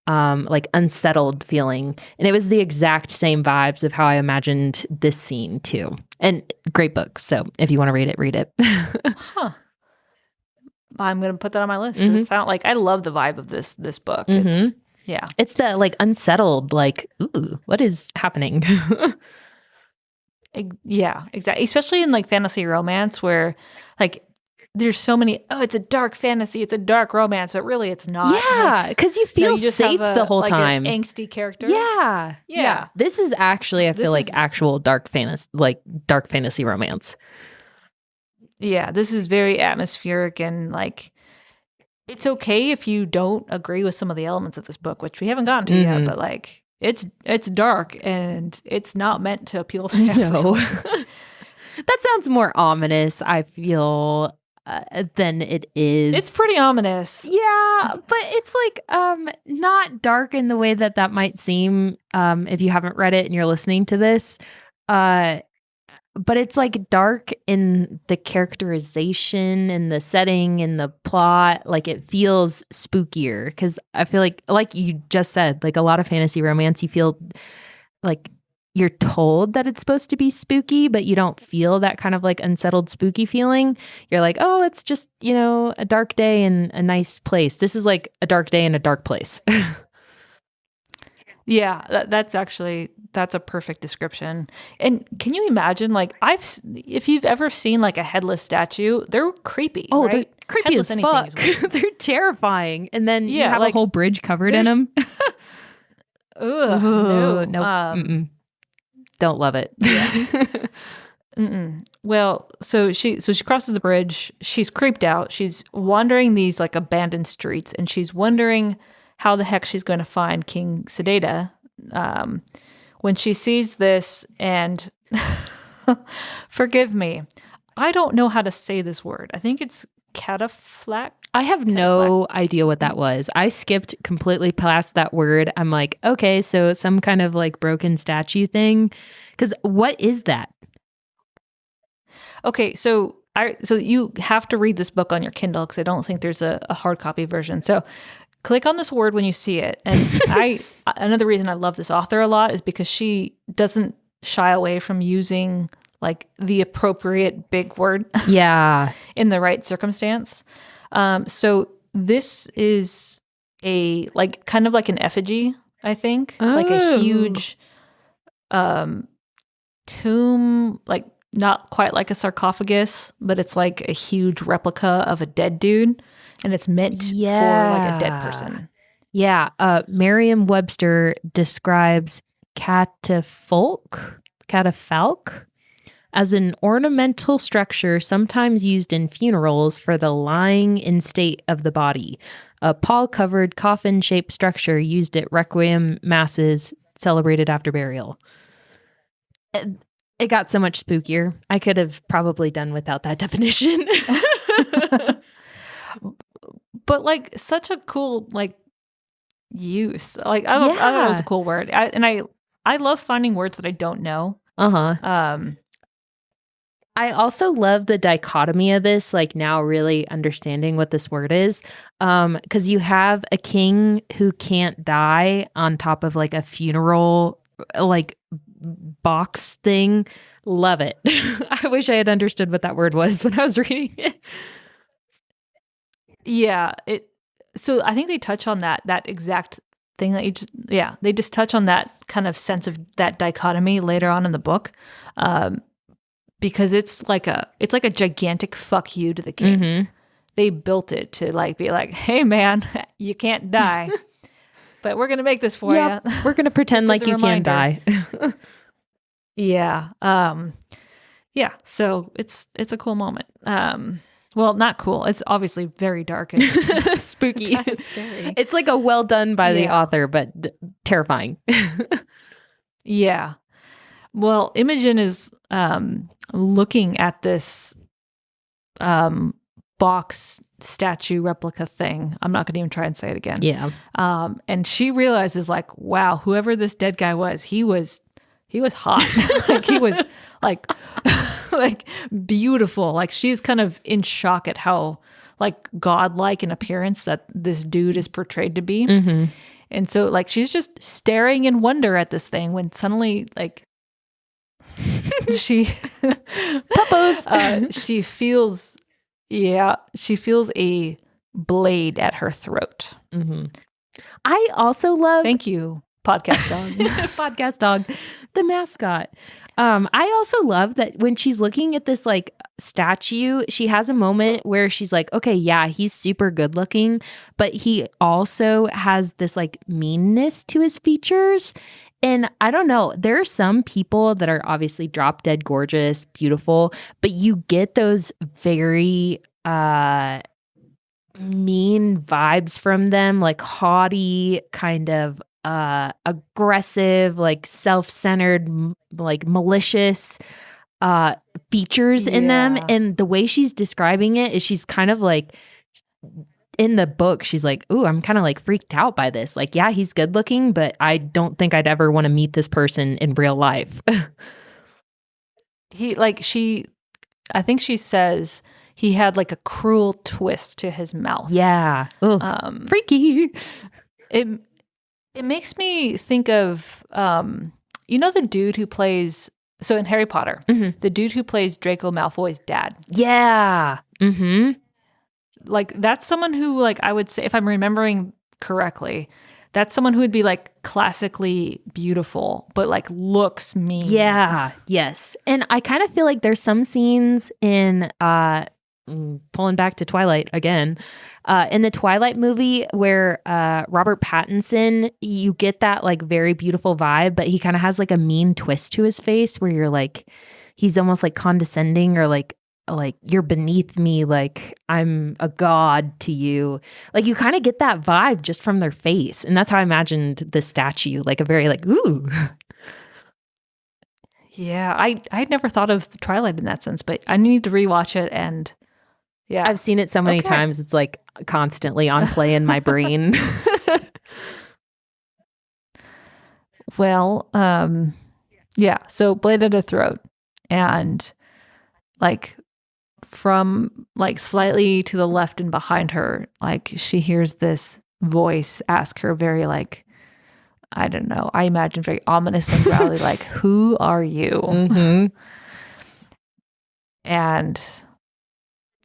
like unsettled feeling. And it was the exact same vibes of how I imagined this scene too. And great book. So if you want to read it. Huh. I'm going to put that on my list. Mm-hmm. It sounds like I love the vibe of this book. Mm-hmm. It's the like unsettled, like, ooh, what is happening? Yeah, exactly. Especially in like fantasy romance where like there's so many, it's a dark fantasy, it's a dark romance, but really it's not. Yeah, because you feel safe the whole time. An angsty character. Yeah. This is actually, I feel like actual dark fantasy romance. Yeah, this is very atmospheric and like, it's okay if you don't agree with some of the elements of this book, which we haven't gotten to yet, but like it's dark and it's not meant to appeal to everyone. No. That sounds more ominous, I feel, than it is. It's pretty ominous. Yeah, but it's like not dark in the way that might seem if you haven't read it and you're listening to this. But it's like dark in the characterization and the setting and the plot. Like it feels spookier because I feel like you just said, like a lot of fantasy romance, you feel like you're told that it's supposed to be spooky, but you don't feel that kind of like unsettled, spooky feeling. You're like, oh, it's just, a dark day in a nice place. This is like a dark day in a dark place. Yeah, that's a perfect description. And can you imagine, like, if you've ever seen like a headless statue, they're creepy. Oh, right? They're creepy as fuck. They're terrifying. And then you have a whole bridge covered in them. Ugh, no. Don't love it. Yeah. Well, so she crosses the bridge. She's creeped out. She's wandering these like abandoned streets, and she's wondering how the heck she's going to find King Sedata. When she sees this, and forgive me, I don't know how to say this word. I think it's cataphlact. I have no idea what that was. I skipped completely past that word. I'm like, okay, so some kind of like broken statue thing. Because what is that? Okay, so you have to read this book on your Kindle because I don't think there's a hard copy version. So click on this word when you see it. And another reason I love this author a lot is because she doesn't shy away from using like the appropriate big word. Yeah. In the right circumstance. So this is a like kind of like an effigy, I think. Like a huge tomb, like not quite like a sarcophagus, but it's like a huge replica of a dead dude, and it's meant for like a dead person. Yeah. Merriam-Webster describes catafalque as an ornamental structure sometimes used in funerals for the lying in state of the body. A pall-covered coffin-shaped structure used at requiem masses celebrated after burial. It got so much spookier. I could have probably done without that definition. But like such a cool like use. Like I thought it was a cool word. I love finding words that I don't know. I also love the dichotomy of this, like now really understanding what this word is. Because you have a king who can't die on top of like a funeral, like box thing. Love it. I wish I had understood what that word was when I was reading it. Yeah. So I think they touch on that exact thing that they just touch on that kind of sense of that dichotomy later on in the book. Because it's like a gigantic fuck you to the king. Mm-hmm. They built it to like be like, hey man, you can't die, but we're gonna make this for you. We're gonna pretend like you can die. Yeah. Yeah. So it's a cool moment. Well, not cool. It's obviously very dark and spooky. Kind of scary. It's like a well done by the author, but terrifying. Yeah. Well, Imogen is looking at this box statue replica thing. I'm not going to even try and say it again. Yeah. And she realizes like, wow, whoever this dead guy was, he was hot. Like he was like like beautiful. Like she's kind of in shock at how like godlike in appearance that this dude is portrayed to be. Mm-hmm. And so like she's just staring in wonder at this thing when suddenly like she she feels a blade at her throat. Mm-hmm. I also love thank you podcast dog podcast dog, the mascot. I also love that when she's looking at this like statue, she has a moment where she's like, okay, yeah, he's super good looking, but he also has this like meanness to his features. And I don't know, there are some people that are obviously drop dead gorgeous, beautiful, but you get those very mean vibes from them, like haughty, kind of aggressive, like self-centered, like malicious features in them. And the way she's describing it is she's kind of like, in the book, she's like, ooh, I'm kind of like freaked out by this. Like, yeah, he's good looking, but I don't think I'd ever want to meet this person in real life. I think she says he had like a cruel twist to his mouth. Yeah. Freaky. It makes me think of, the dude who plays, so in Harry Potter, mm-hmm. the dude who plays Draco Malfoy's dad. Yeah. Mm-hmm. Like, that's someone who, like, I would say, if I'm remembering correctly, that's someone who would be, like, classically beautiful, but, like, looks mean. Yeah. Yes. And I kind of feel like there's some scenes in pulling back to Twilight again. In the Twilight movie where Robert Pattinson, you get that like very beautiful vibe, but he kind of has like a mean twist to his face where you're like, he's almost like condescending or like you're beneath me, like I'm a god to you. Like you kind of get that vibe just from their face. And that's how I imagined the statue, like a very like, ooh. Yeah, I'd never thought of Twilight in that sense, but I need to rewatch it. And yeah, I've seen it so many times. It's like constantly on play in my brain. Well, yeah. So blade at her throat, and like from like slightly to the left and behind her, like she hears this voice ask her very like, I don't know, I imagine very ominous and growly, like, who are you? Mm-hmm. And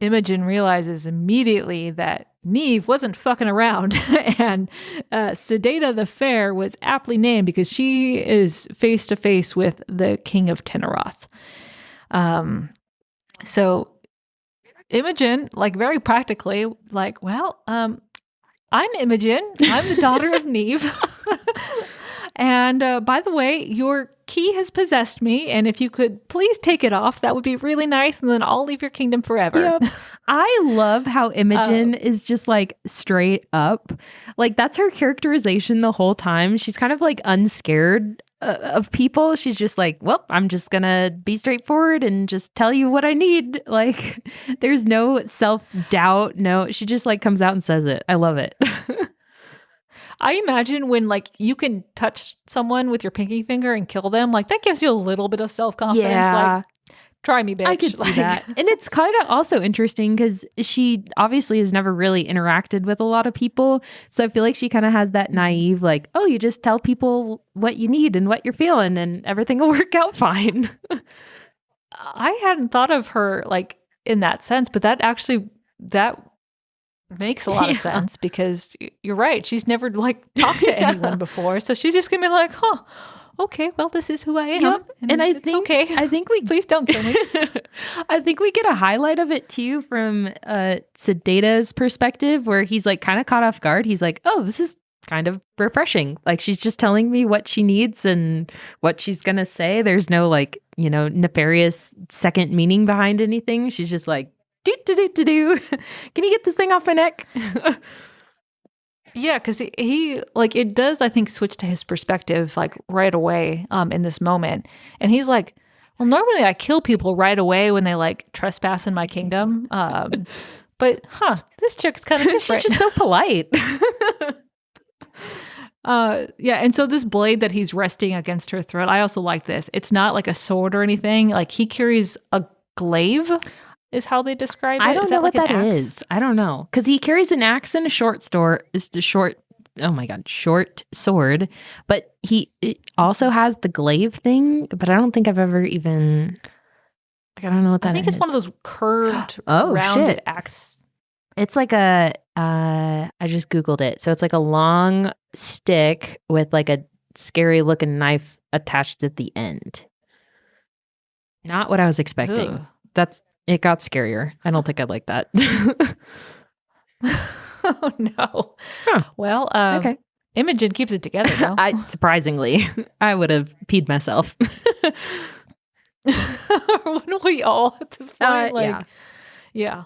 Imogen realizes immediately that Neve wasn't fucking around, and Sedata the Fair was aptly named because she is face to face with the King of Teneroth. So Imogen, like very practically, like, well, I'm Imogen. I'm the daughter of Neve. And by the way, your key has possessed me. And if you could please take it off, that would be really nice. And then I'll leave your kingdom forever. Yep. I love how Imogen is just like straight up. Like that's her characterization the whole time. She's kind of like unscared of people. She's just like, well, I'm just gonna be straightforward and just tell you what I need. Like there's no self-doubt. No, she just like comes out and says it. I love it. I imagine when like you can touch someone with your pinky finger and kill them, like that gives you a little bit of self-confidence. Yeah. Like, try me, bitch. I could see that. And it's kind of also interesting because she obviously has never really interacted with a lot of people. So I feel like she kind of has that naive, like, oh, you just tell people what you need and what you're feeling and everything will work out fine. I hadn't thought of her like in that sense, but that makes a lot of sense because you're right. She's never like talked to anyone before. So she's just gonna be like, huh, okay, well, this is who I am. Yep. And I think, okay. I think we please don't kill me. I think we get a highlight of it too from Sedata's perspective, where he's like kind of caught off guard. He's like, oh, this is kind of refreshing. Like she's just telling me what she needs and what she's gonna say. There's no like, you know, nefarious second meaning behind anything. She's just like, do. Can you get this thing off my neck? Yeah, because he like it does, I think, switch to his perspective like right away in this moment. And he's like, well, normally I kill people right away when they like trespass in my kingdom. But this chick's kind of different. She's just so polite. Yeah, and so this blade that he's resting against her throat, I also like this. It's not like a sword or anything. Like he carries a glaive is how they describe it. I don't know what that is. I don't know. Because he carries an axe and a short sword. But it also has the glaive thing. But I don't think I've ever even, I don't know what that is. I think it's one of those curved, rounded axe. It's like I just Googled it. So it's like a long stick with like a scary looking knife attached at the end. Not what I was expecting. Ugh. It got scarier. I don't think I'd like that. Oh no. Huh. Well, okay. Imogen keeps it together though. Surprisingly, I would have peed myself. Wouldn't we all at this point? Yeah.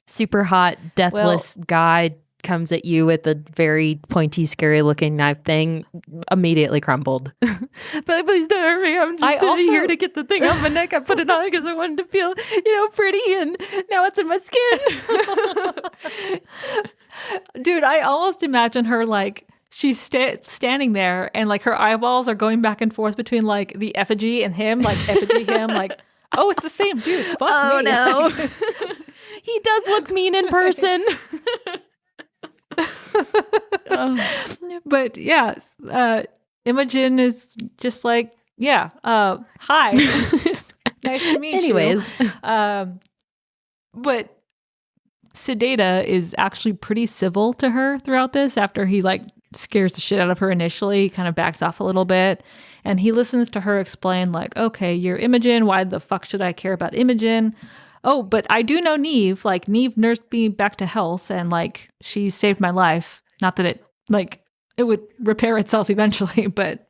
Super hot, deathless guy comes at you with a very pointy, scary looking knife thing, immediately crumbled. But please don't hurt me. I'm just here to get the thing off my neck. I put it on because I wanted to feel, pretty, and now it's in my skin. Dude, I almost imagine her like she's standing there and like her eyeballs are going back and forth between like the effigy and him, like effigy him, like, oh, it's the same dude. Fuck me. Oh no. He does look mean in person. But yeah, Imogen is just like, yeah, hi. Nice to meet you. But Sedata is actually pretty civil to her throughout this. After he like scares the shit out of her initially, he kind of backs off a little bit, and he listens to her explain like, okay, you're Imogen. Why the fuck should I care about Imogen? oh, but I do know Neve. Like, Neve nursed me back to health, and like she saved my life. Not that it would repair itself eventually, but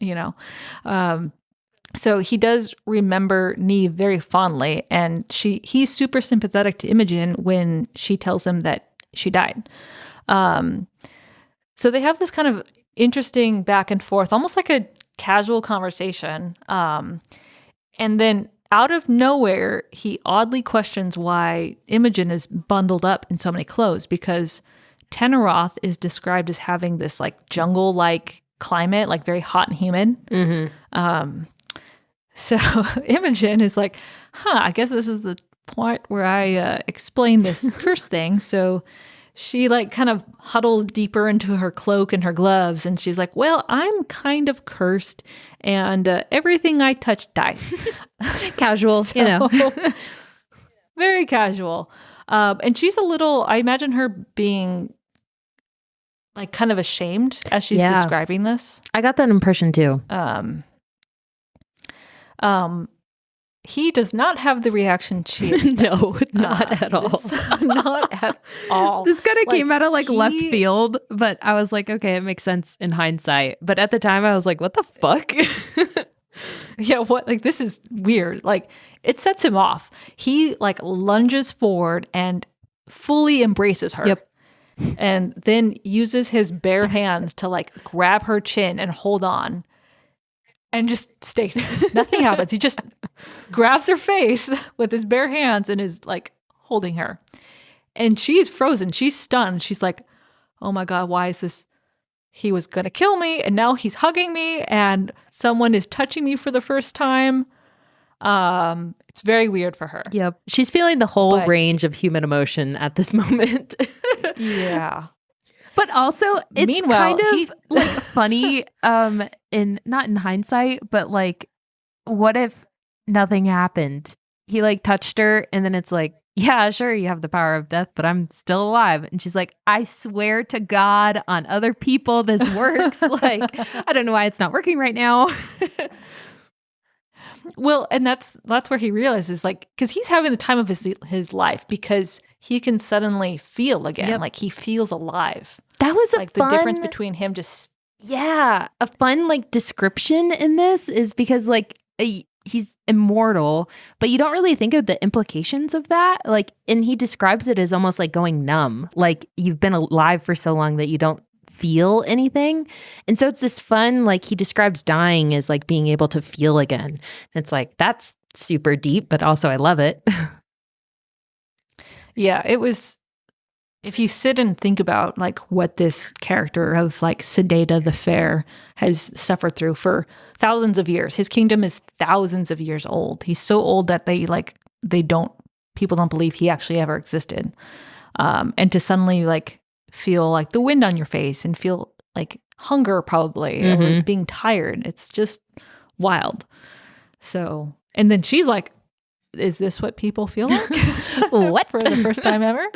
so he does remember Neve very fondly, and he's super sympathetic to Imogen when she tells him that she died. So they have this kind of interesting back and forth, almost like a casual conversation. And then out of nowhere, he oddly questions why Imogen is bundled up in so many clothes, because Teneroth is described as having this like jungle-like climate, like very hot and humid. Mm-hmm. So Imogen is like, I guess this is the point where I explain this curse thing. So she like kind of huddles deeper into her cloak and her gloves, and she's like, well, I'm kind of cursed, and everything I touch dies. Casual, very casual. And she's a little, I imagine her being like kind of ashamed as she's describing this. I got that impression too. He does not have the reaction she expects. No, not at all. Not at all. This kind of came out of like left field, but I was like, okay, it makes sense in hindsight. But at the time I was like, what the fuck? Yeah, what? Like, this is weird. Like, it sets him off. He like lunges forward and fully embraces her. Yep. And then uses his bare hands to like grab her chin and hold on. And just stays there. Nothing happens. He just grabs her face with his bare hands and is like holding her. And she's frozen. She's stunned. She's like, oh my God, why is this? He was going to kill me, and now he's hugging me, and someone is touching me for the first time. It's very weird for her. Yep. She's feeling the whole range of human emotion at this moment. Yeah. But also, it's kind of like funny, not in hindsight, but like, what if nothing happened? He like touched her, and then it's like, yeah, sure, you have the power of death, but I'm still alive. And she's like, I swear to God on other people this works. Like, I don't know why it's not working right now. Well, and that's where he realizes, like, because he's having the time of his life, because he can suddenly feel again. Yep. Like, he feels alive. That was like the difference between him just a fun like description in this is because like he's immortal, but you don't really think of the implications of that. Like, and he describes it as almost like going numb, like you've been alive for so long that you don't feel anything. And so it's this fun, like he describes dying as like being able to feel again. And it's like, that's super deep, but also I love it. Yeah, it was. If you sit and think about like what this character of like Sedata the Fair has suffered through for thousands of years, his kingdom is thousands of years old. He's so old that people don't believe he actually ever existed. And to suddenly like feel like the wind on your face and feel like hunger probably or being tired, it's just wild. So, and then she's like, is this what people feel like? What? For the first time ever?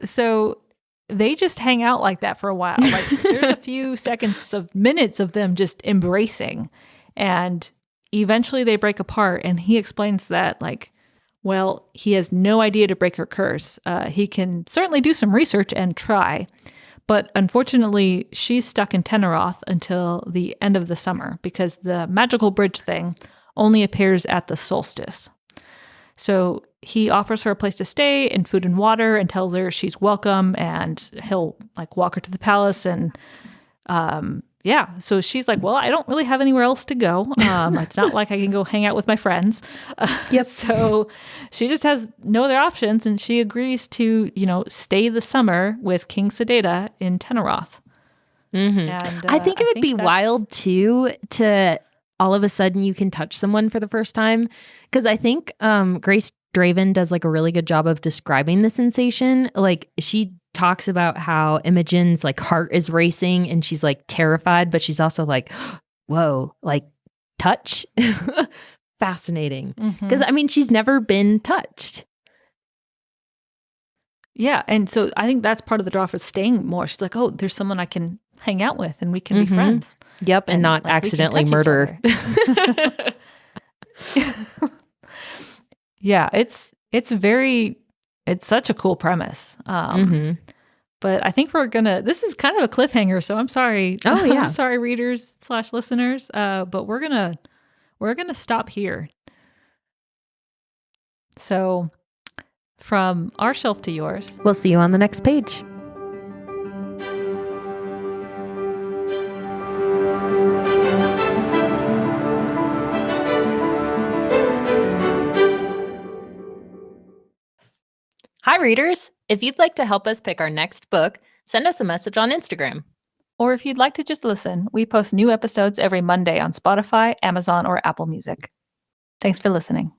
So they just hang out like that for a while. Like, there's a few minutes of them just embracing, and eventually they break apart. And he explains that, like, well, he has no idea to break her curse. He can certainly do some research and try, but unfortunately, she's stuck in Teneroth until the end of the summer, because the magical bridge thing only appears at the solstice. So he offers her a place to stay and food and water and tells her she's welcome, and he'll like walk her to the palace. And so she's like, well, I don't really have anywhere else to go. It's not like I can go hang out with my friends. Yep. So she just has no other options, and she agrees to, stay the summer with King Sedata in Teneroth. Mm-hmm. And I think it would be wild too to all of a sudden you can touch someone for the first time, because I think Grace Draven does like a really good job of describing the sensation. Like, she talks about how Imogen's like heart is racing and she's like terrified, but she's also like, whoa, like touch. Fascinating. Because I mean, she's never been touched. Yeah. And so I think that's part of the draw for staying more. She's like, oh, there's someone I can hang out with and we can be friends. Yep. And not like, accidentally murder. Yeah, it's it's such a cool premise. But I think this is kind of a cliffhanger, so I'm sorry. Oh, yeah. I'm sorry, readers / listeners. But we're gonna stop here. So from our shelf to yours. We'll see you on the next page. Hi, readers. If you'd like to help us pick our next book, send us a message on Instagram. Or if you'd like to just listen, we post new episodes every Monday on Spotify, Amazon, or Apple Music. Thanks for listening.